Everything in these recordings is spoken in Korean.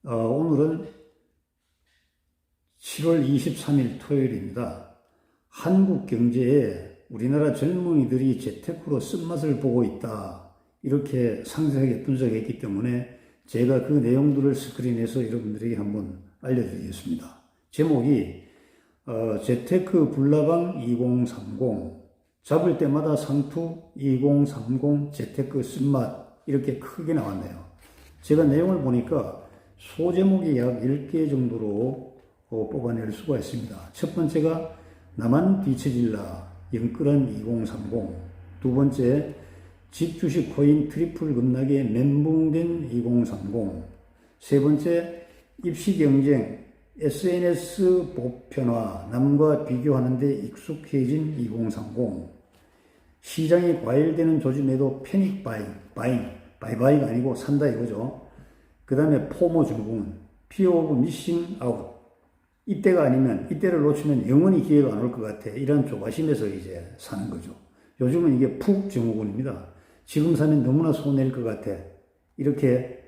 오늘은 7월 23일 토요일입니다. 한국 경제에 우리나라 젊은이들이 재테크로 쓴맛을 보고 있다, 이렇게 상세하게 분석했기 때문에 제가 그 내용들을 스크린에서 여러분들에게 한번 알려드리겠습니다. 제목이 재테크 불나방 2030, 잡을 때마다 상투 2030 재테크 쓴맛, 이렇게 크게 나왔네요. 제가 내용을 보니까 소제목이 약 10개 정도로 뽑아낼 수가 있습니다. 첫 번째가 나만 뒤처질라 영끌한 2030, 두 번째 집 주식 코인 트리플 급락에 멘붕된 2030, 세 번째 입시 경쟁 SNS 보편화 남과 비교하는데 익숙해진 2030, 시장이 과열되는 조짐에도 패닉 바이바이가 아니고 산다 이거죠. 그 다음에 포모 증후군, 피어 오브 미싱 아웃, 이때가 아니면, 이때를 놓치면 영원히 기회가 안 올 것 같아, 이런 조바심에서 이제 사는 거죠. 요즘은 이게 푹 증후군입니다. 지금 사면 너무나 손해일 것 같아, 이렇게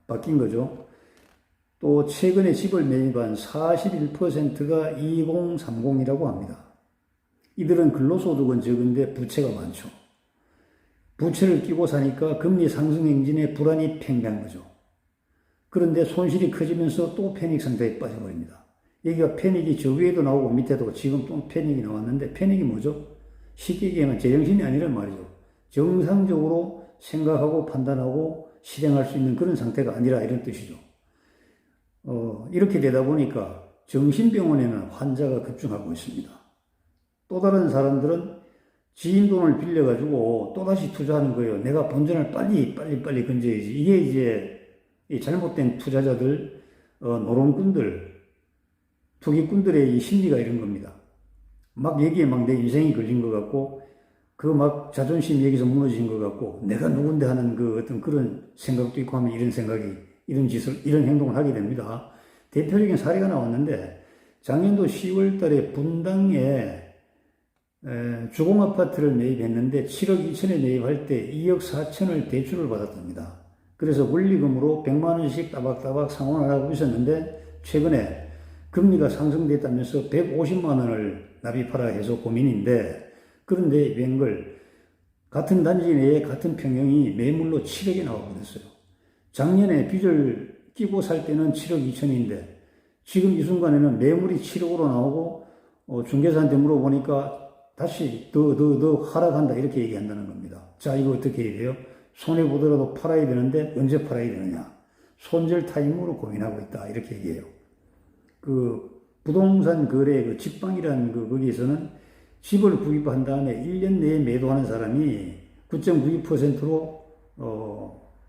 바뀐 거죠. 또 최근에 집을 매입한 41%가 2030이라고 합니다. 이들은 근로소득은 적은데 부채가 많죠. 부채를 끼고 사니까 금리 상승 행진에 불안이 팽배한 거죠. 그런데 손실이 커지면서 또 패닉 상태에 빠져버립니다. 여기가 패닉이 저 위에도 나오고 밑에도 지금 또 패닉이 나왔는데, 패닉이 뭐죠? 쉽게 얘기하면 제정신이 아니란 말이죠. 정상적으로 생각하고 판단하고 실행할 수 있는 그런 상태가 아니라, 이런 뜻이죠. 이렇게 되다 보니까 정신병원에는 환자가 급증하고 있습니다. 또 다른 사람들은 지인 돈을 빌려가지고 또다시 투자하는 거예요. 내가 본전을 빨리 건져야지. 이게 이제 이 잘못된 투자자들, 노름꾼들, 투기꾼들의 이 심리가 이런 겁니다. 막 여기에 막 내 인생이 걸린 것 같고, 그 막 자존심이 여기서 무너진 것 같고, 내가 누군데 하는 그 어떤 그런 생각도 있고 하면 이런 생각이, 이런 짓을, 이런 행동을 하게 됩니다. 대표적인 사례가 나왔는데, 작년도 10월 달에 분당에 주공아파트를 매입했는데 7억 2천에 매입할 때 2억 4천을 대출을 받았답니다. 그래서 원리금으로 100만 원씩 따박따박 상환을 하고 있었는데, 최근에 금리가 상승됐다면서 150만 원을 납입하라 해서 고민인데, 그런데 웬걸 같은 단지 내에 같은 평형이 매물로 7억에 나와버렸어요. 작년에 빚을 끼고 살 때는 7억 2천인데 지금 이 순간에는 매물이 7억으로 나오고, 중개사한테 물어보니까 다시 더 하락한다, 이렇게 얘기한다는 겁니다. 자, 이거 어떻게 해야 돼요? 손해보더라도 팔아야 되는데 언제 팔아야 되느냐? 손절 타임으로 고민하고 있다, 이렇게 얘기해요. 그 부동산 거래 그 집방이라는 거기에서는 집을 구입한 다음에 1년 내에 매도하는 사람이 9.92%로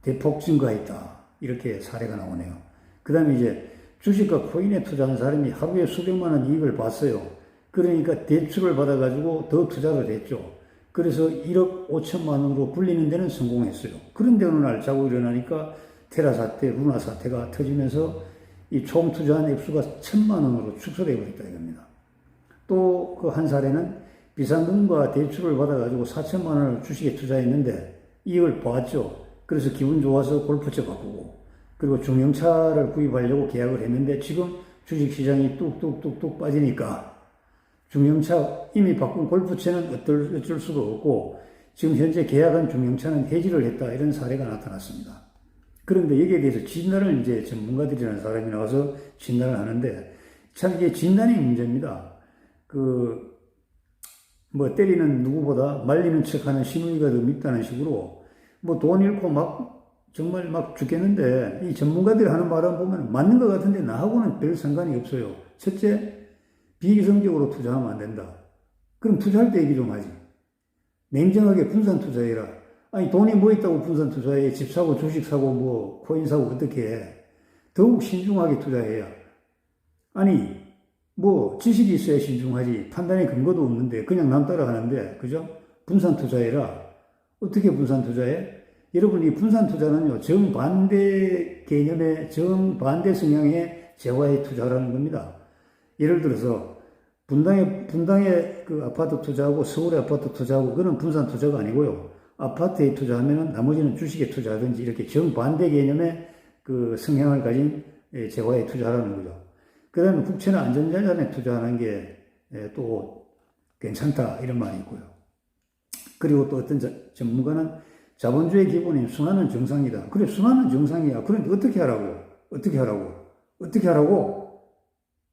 대폭 증가했다, 이렇게 사례가 나오네요. 그 다음에 이제 주식과 코인에 투자한 사람이 하루에 수백만 원 이익을 봤어요. 그러니까 대출을 받아가지고 더 투자를 했죠. 그래서 1억 5천만 원으로 불리는 데는 성공했어요. 그런데 어느 날 자고 일어나니까 테라 사태, 루나 사태가 터지면서 이 총 투자한 액수가 1,000만 원으로 축소되어 버렸다 이겁니다. 또 그 한 사례는 비상금과 대출을 받아가지고 4천만 원을 주식에 투자했는데 이익을 보았죠. 그래서 기분 좋아서 골프채 바꾸고, 그리고 중형차를 구입하려고 계약을 했는데 지금 주식시장이 뚝뚝뚝뚝 빠지니까 중형차 이미 바꾼 골프채는 어쩔 수가 없고, 지금 현재 계약한 중형차는 해지를 했다, 이런 사례가 나타났습니다. 그런데 여기에 대해서 진단을 이제 전문가들이라는 사람이 나와서 진단을 하는데, 참 이게 진단이 문제입니다. 때리는 누구보다 말리는 척하는 시누이가 더 밉다는 식으로, 돈 잃고 정말 죽겠는데, 이 전문가들이 하는 말을 보면 맞는 것 같은데 나하고는 별 상관이 없어요. 첫째, 비이성적으로 투자하면 안 된다. 그럼 투자할 때 얘기 좀 하지. 냉정하게 분산 투자해라. 아니, 돈이 뭐 있다고 분산 투자해. 집 사고 주식 사고 코인 사고 어떻게 해. 더욱 신중하게 투자해야. 아니, 지식이 있어야 신중하지. 판단의 근거도 없는데 그냥 남 따라 하는데, 그죠? 분산 투자해라. 어떻게 분산 투자해? 여러분, 이 분산 투자는요, 정반대 개념의, 정반대 성향의 재화에 투자라는 겁니다. 예를 들어서 분당에 그 아파트 투자하고 서울에 아파트 투자하고, 그건 분산 투자가 아니고요. 아파트에 투자하면 나머지는 주식에 투자하든지, 이렇게 정반대 개념의 그 성향을 가진 재화에 투자하라는 거죠. 그 다음에 국채나 안전자산에 투자하는 게 또 괜찮다 이런 말이 있고요. 그리고 또 어떤 전문가는 자본주의 기본인 순환은 정상이다. 그래, 순환은 정상이야. 그런데 어떻게 하라고? 어떻게 하라고? 어떻게 하라고?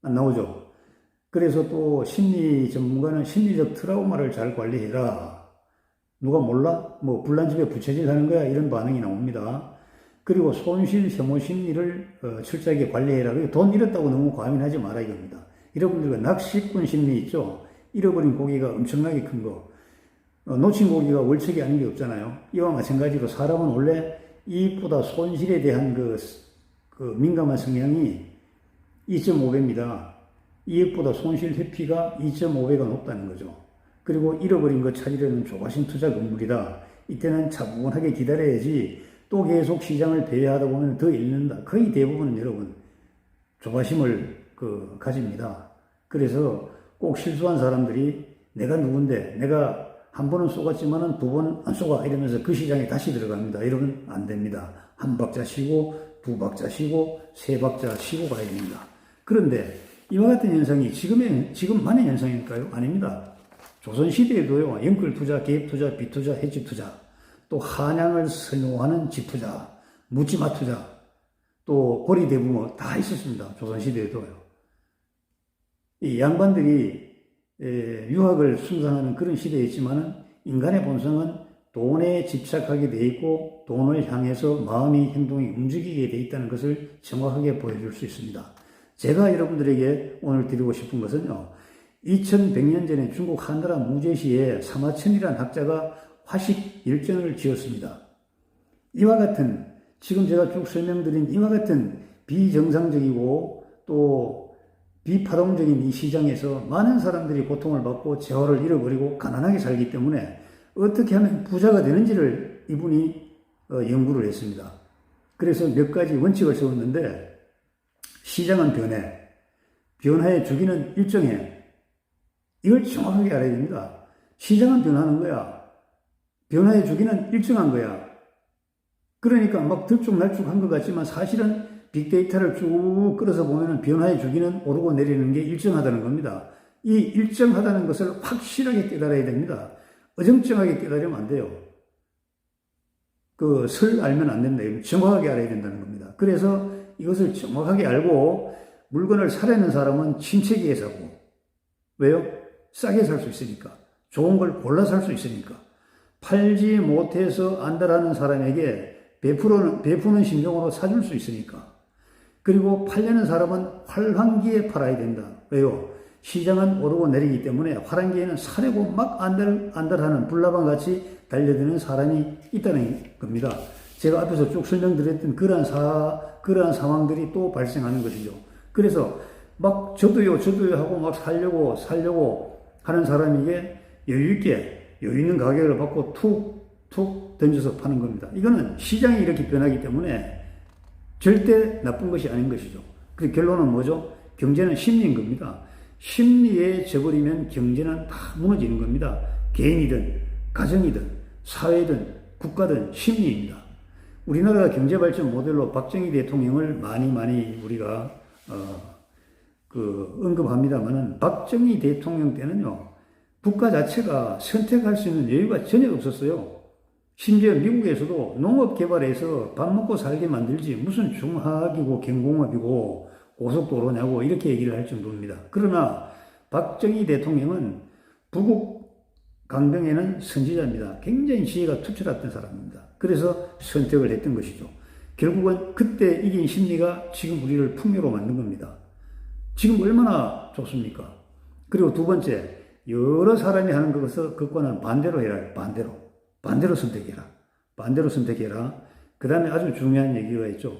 안 나오죠. 그래서 또 심리 전문가는 심리적 트라우마를 잘 관리해라. 누가 몰라? 뭐 불난집에 부채질 하는 거야? 이런 반응이 나옵니다. 그리고 손실 혐오 심리를 철저하게 관리해라. 돈 잃었다고 너무 과민하지 마라 이겁니다. 여러분들 낚시꾼 심리 있죠? 잃어버린 고기가 엄청나게 큰 거. 놓친 고기가 월척이 아닌 게 없잖아요. 이와 마찬가지로 사람은 원래 이익보다 손실에 대한 그 민감한 성향이 2.5배입니다. 이익보다 손실 회피가 2.5배가 높다는 거죠. 그리고 잃어버린 거 찾으려는 조바심 투자 건물이다. 이때는 차분하게 기다려야지 또 계속 시장을 배회하다 보면 더 잃는다. 거의 대부분은 여러분 조바심을 가집니다. 그래서 꼭 실수한 사람들이 내가 누군데 내가 한 번은 쏘갔지만은 두 번 안 쏘가 이러면서 그 시장에 다시 들어갑니다. 이러면 안 됩니다. 한 박자 쉬고 두 박자 쉬고 세 박자 쉬고 가야 됩니다. 그런데 이와 같은 현상이 지금만의 현상일까요? 아닙니다. 조선시대에도요, 연끌투자, 개입투자, 빚투자, 해지투자, 또 한양을 선호하는 집투자, 묻지마투자, 또 고리대부모 다 있었습니다. 조선시대에도요. 이 양반들이 유학을 숭상하는 그런 시대였지만은 인간의 본성은 돈에 집착하게 돼 있고 돈을 향해서 마음이 행동이 움직이게 돼 있다는 것을 정확하게 보여줄 수 있습니다. 제가 여러분들에게 오늘 드리고 싶은 것은요, 2100년 전에 중국 한나라 무제시에 사마천이라는 학자가 화식 열전을 지었습니다. 이와 같은 지금 제가 쭉 설명드린 이와 같은 비정상적이고 또 비파동적인 이 시장에서 많은 사람들이 고통을 받고 재화를 잃어버리고 가난하게 살기 때문에 어떻게 하면 부자가 되는지를 이분이 연구를 했습니다. 그래서 몇 가지 원칙을 세웠는데, 시장은 변해, 변화의 주기는 일정해. 이걸 정확하게 알아야 됩니다. 시장은 변하는 거야. 변화의 주기는 일정한 거야. 그러니까 막 들쭉날쭉한 것 같지만 사실은 빅데이터를 쭉 끌어서 보면 변화의 주기는 오르고 내리는 게 일정하다는 겁니다. 이 일정하다는 것을 확실하게 깨달아야 됩니다. 어정쩡하게 깨달으면 안 돼요. 설 알면 안 된다. 정확하게 알아야 된다는 겁니다. 그래서 이것을 정확하게 알고 물건을 사려는 사람은 침체기에 사고. 왜요? 싸게 살 수 있으니까. 좋은 걸 골라 살 수 있으니까. 팔지 못해서 안달하는 사람에게 베푸는 심정으로 사줄 수 있으니까. 그리고 팔려는 사람은 활황기에 팔아야 된다. 왜요? 시장은 오르고 내리기 때문에 활황기에는 사려고 막 안달하는 불나방 같이 달려드는 사람이 있다는 겁니다. 제가 앞에서 쭉 설명드렸던 그러한 상황들이 또 발생하는 것이죠. 그래서 막 저도요 하고 막 살려고 하는 사람에게 여유 있는 가격을 받고 툭 던져서 파는 겁니다. 이거는 시장이 이렇게 변하기 때문에 절대 나쁜 것이 아닌 것이죠. 그 결론은 뭐죠? 경제는 심리인 겁니다. 심리에 져버리면 경제는 다 무너지는 겁니다. 개인이든 가정이든 사회든 국가든 심리입니다. 우리나라가 경제발전 모델로 박정희 대통령을 많이 우리가 언급합니다만은, 박정희 대통령 때는요, 국가 자체가 선택할 수 있는 여유가 전혀 없었어요. 심지어 미국에서도 농업 개발해서 밥 먹고 살게 만들지 무슨 중화학이고 경공업이고 고속도로냐고 이렇게 얘기를 할 정도입니다. 그러나 박정희 대통령은 부국 강병에는 선지자입니다. 굉장히 지혜가 투철했던 사람입니다. 그래서 선택을 했던 것이죠. 결국은 그때 이긴 심리가 지금 우리를 풍요로 만든 겁니다. 지금 얼마나 좋습니까? 그리고 두 번째, 여러 사람이 하는 것과는 반대로 해라. 반대로 선택해라. 그 다음에 아주 중요한 얘기가 있죠.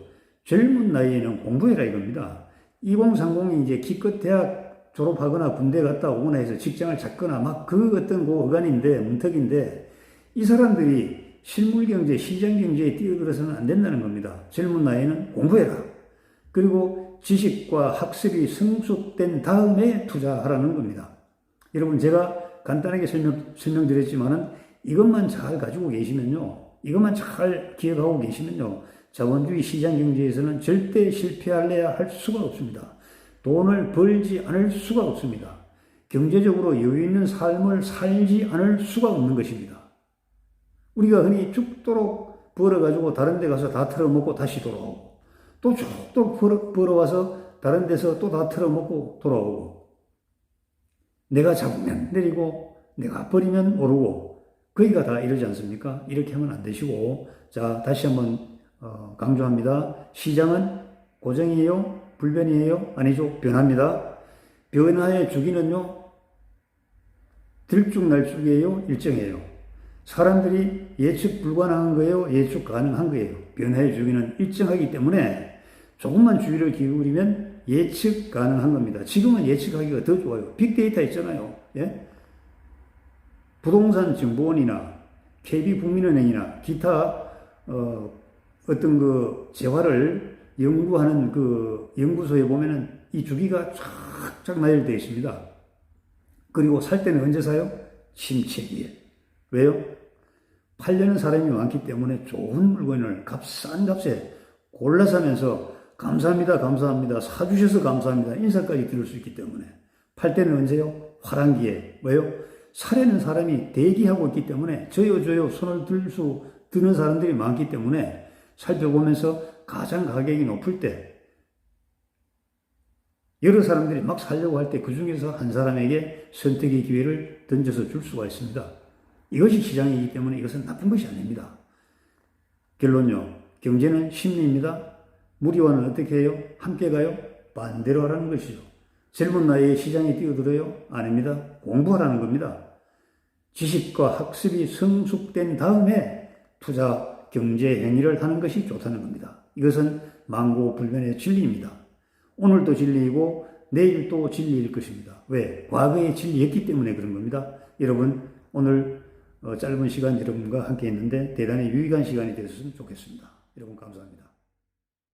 젊은 나이에는 공부해라 이겁니다. 2030이 이제 기껏 대학 졸업하거나 군대 갔다 오거나 해서 직장을 잡거나 막 어떤 문턱인데 이 사람들이 실물경제, 시장경제에 뛰어들어서는 안 된다는 겁니다. 젊은 나이에는 공부해라. 그리고 지식과 학습이 성숙된 다음에 투자하라는 겁니다. 여러분, 제가 간단하게 설명드렸지만은 이것만 잘 가지고 계시면요, 이것만 잘 기억하고 계시면요, 자본주의 시장 경제에서는 절대 실패할래야 할 수가 없습니다. 돈을 벌지 않을 수가 없습니다. 경제적으로 여유 있는 삶을 살지 않을 수가 없는 것입니다. 우리가 흔히 죽도록 벌어가지고 다른 데 가서 다 털어먹고 다시 돌아오고, 또 죽도록 벌어와서 다른 데서 또 다 털어먹고 돌아오고, 내가 잡으면 내리고 내가 버리면 오르고, 거기가 다 이러지 않습니까? 이렇게 하면 안 되시고, 자, 다시 한번 강조합니다. 시장은 고정이에요? 불변이에요? 아니죠. 변합니다. 변화의 주기는요, 들쭉날쭉이에요? 일정이에요? 사람들이 예측 불가능한 거예요? 예측 가능한 거예요? 변화의 주기는 일정하기 때문에 조금만 주의를 기울이면 예측 가능한 겁니다. 지금은 예측하기가 더 좋아요. 빅데이터 있잖아요. 예? 부동산 정보원이나 KB국민은행이나 기타 어떤 그 재화를 연구하는 그 연구소에 보면은 이 주기가 쫙쫙 나열되어 있습니다. 그리고 살 때는 언제 사요? 침체기에. 왜요? 팔려는 사람이 많기 때문에 좋은 물건을 싼 값에 골라 사면서 감사합니다, 감사합니다, 사주셔서 감사합니다, 인사까지 드릴 수 있기 때문에. 팔 때는 언제요? 화랑기에. 왜요? 사려는 사람이 대기하고 있기 때문에 저요 손을 드는 사람들이 많기 때문에 살펴보면서 가장 가격이 높을 때 여러 사람들이 막 살려고 할 때 그 중에서 한 사람에게 선택의 기회를 던져서 줄 수가 있습니다. 이것이 시장이기 때문에 이것은 나쁜 것이 아닙니다. 결론요. 경제는 심리입니다. 무리와는 어떻게 해요? 함께 가요? 반대로 하라는 것이죠. 젊은 나이에 시장에 뛰어들어요? 아닙니다. 공부하라는 겁니다. 지식과 학습이 성숙된 다음에 투자, 경제 행위를 하는 것이 좋다는 겁니다. 이것은 만고불변의 진리입니다. 오늘도 진리이고 내일도 진리일 것입니다. 왜? 과거의 진리였기 때문에 그런 겁니다. 여러분, 오늘 짧은 시간 여러분과 함께 했는데 대단히 유익한 시간이 되었으면 좋겠습니다. 여러분 감사합니다.